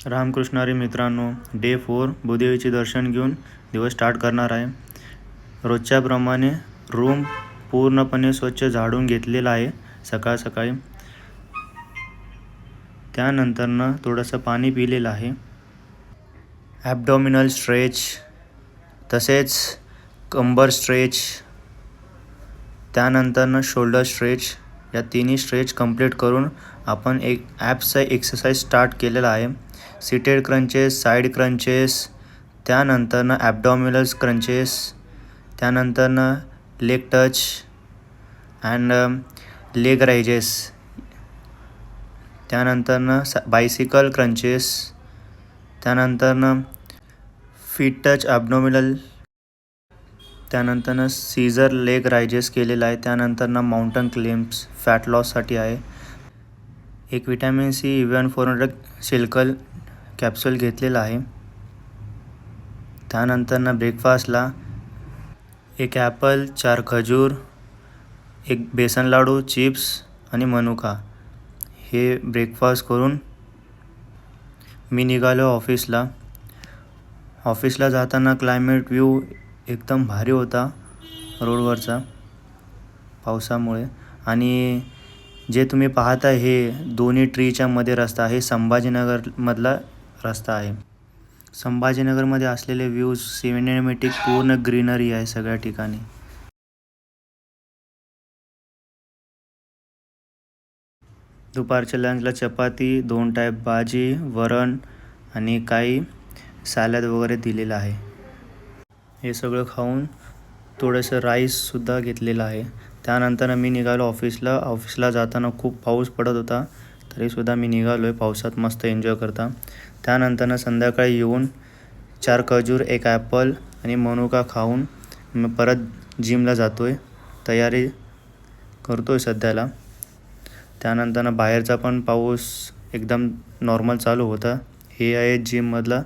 रामकृष्ण हरी मित्रांनो, डे 4 भूदेवीचे दर्शन घेऊन दिवस स्टार्ट करणार आहे. रोजच्याप्रमाणे रूम पूर्णपणे स्वच्छ झाडून घेतलेला आहे सकाळ सकाळी. त्यानंतरनं थोडंसं पाणी पिलेलं आहे. ॲबडॉमिनल स्ट्रेच, तसेच कंबर स्ट्रेच, त्यानंतरनं शोल्डर स्ट्रेच, या तिन्ही स्ट्रेच कंप्लीट करून आपण एक ॲप्सचा एक्सरसाइज स्टार्ट केलेला आहे. सीटेड क्रंचेस, साईड क्रंचेस, त्यानंतरनं ॲबडॉमिनल क्रंचेस, त्यानंतरनं leg touch and leg raises, त्यानंतरनं बायसिकल क्रंचेस, त्यानंतरनं फीट टच ॲबडॉमिनल, त्यानंतरनं सीझर लेग रायजेस केलेला आहे. त्यानंतरनं माउंटन क्लेम्स फॅट लॉससाठी आहे. एक विटॅमिन सी EVN 400 सिल्कल कॅप्सूल घेतलेला आहे. त्यानंतरनं ब्रेकफास्टला एक ॲपल, 4 खजूर, एक बेसन लाडू, चिप्स आणि मनुका, हे ब्रेकफास्ट करून मी निघालो ऑफिसला. ऑफिसला जाताना क्लायमेट व्ह्यू एकदम भारी होता रोडवरचा पावसामुळे. आणि जे तुम्ही पाहता हे दोन्ही ट्रीच्या मध्ये रस्ता आहे, संभाजीनगरमधला रस्ता आहे. संभाजीनगरमध्ये असलेले व्ह्यूज सिनेमॅटिक, पूर्ण ग्रीनरी आहे सगळ्या ठिकाणी. दुपारच्या लंचला चपाती, 2 टाईप भाजी, वरण आणि काही सॅलड वगैरे दिलेलं आहे. हे सगळं खाऊन थोडंसं राईससुद्धा घेतलेलं आहे. त्यानंतर मी निघालो ऑफिसला. ऑफिसला जाताना खूप पाऊस पडत होता, तरीसुद्धा मी निघालो आहे पावसात मस्त एन्जॉय करता. त्यानंतरनं संध्याकाळी येऊन 4 खजूर, एक ॲपल आणि मनुका खाऊन मी परत जिमला जातो आहे. तयारी करतो आहे सध्याला. त्यानंतरनं बाहेरचा पण पाऊस एकदम नॉर्मल चालू होता. हे आहे जिममधला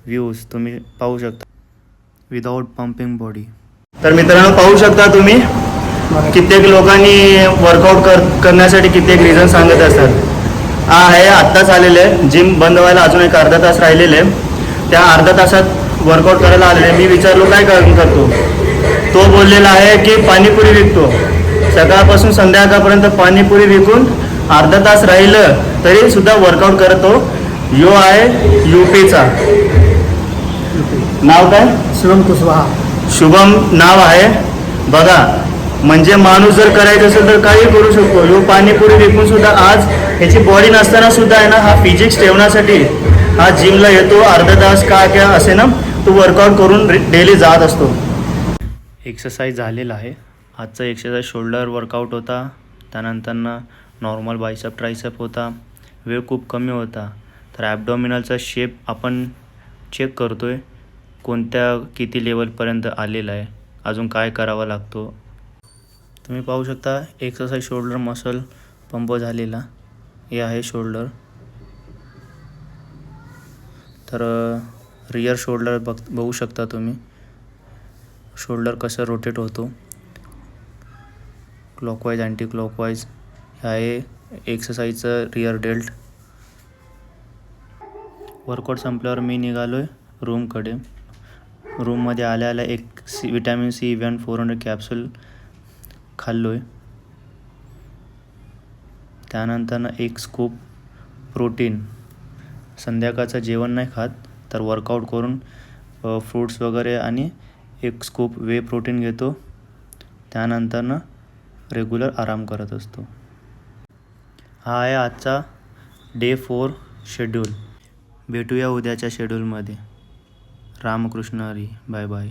व्ह्यूज, तुम्ही पाहू शकता. Without pumping body. तर मित्रांनो, पाहू शकता तुम्ही कित्येक लोकांनी वर्कआउट करण्यासाठी कित्येक रिझन सांगत असतात. हा आहे आत्ताच आलेले आहे. जिम बंद व्हायला अजून एक अर्धा तास राहिलेले. त्या अर्धा तासात वर्कआउट करायला आलेले. मी विचारलो काय करतो, तो बोललेला आहे की पाणीपुरी विकतो. सकाळपासून संध्याकाळपर्यंत पाणीपुरी विकून अर्धा तास राहिलं तरी सुद्धा वर्कआउट करतो. यो आहे UPचा. नाव काय? शुभम कुशवाहा. शुभम नाव आहे बघा. म्हणजे माणूस जर करायचं असेल तर काही करू शकतो. ह्यो पाणीपुरी विकून सुद्धा आज ह्याची बॉडी नसताना सुद्धा आहे ना, हा फिजिक्स ठेवण्यासाठी हा जिमला येतो. अर्धा तास काय असे ना, तो वर्कआउट करून डेली जात असतो. एक्सरसाइज झालेला आहे. आजचा एक्सरसाइज शोल्डर वर्कआउट होता. त्यानंतरनं नॉर्मल बायसेप ट्रायसेप होता. वेळ खूप कमी होता. तर ॲबडॉमिनलचा शेप आपण चेक करतो आहे, कोणत्या किती लेवलपर्यंत आलेला आहे, अजून काय करावा लागतो. तुम्ही पाहू शकता एक्सरसाइज शोल्डर मसल पंप झालेला. हे आहे शोल्डर. तर रियर शोल्डर बघू शकता तुम्ही. शोल्डर कसं रोटेट होतो क्लॉकवाईज, अँटी क्लॉकवाईज. हे आहे एक्सरसाइजचं रियर डेल्ट. वर्कआउट संपल्यावर मी निघालो आहे रूमकडे. रूममध्ये आल्या एक विटॅमिन सी EVN 400 कॅप्सूल खाल्लो आहे. त्यानंतरनं एक स्कूप प्रोटीन. संध्याकाळचं जेवण नाही खात, तर वर्कआउट करून फ्रूट्स वगैरे आणि एक स्कूप वे प्रोटीन घेतो. त्यानंतरनं रेग्युलर आराम करत असतो. हा आहे आजचा डे 4 शेड्यूल. भेटूया उद्याच्या शेड्यूलमध्ये. रामकृष्ण हरी. Bye bye.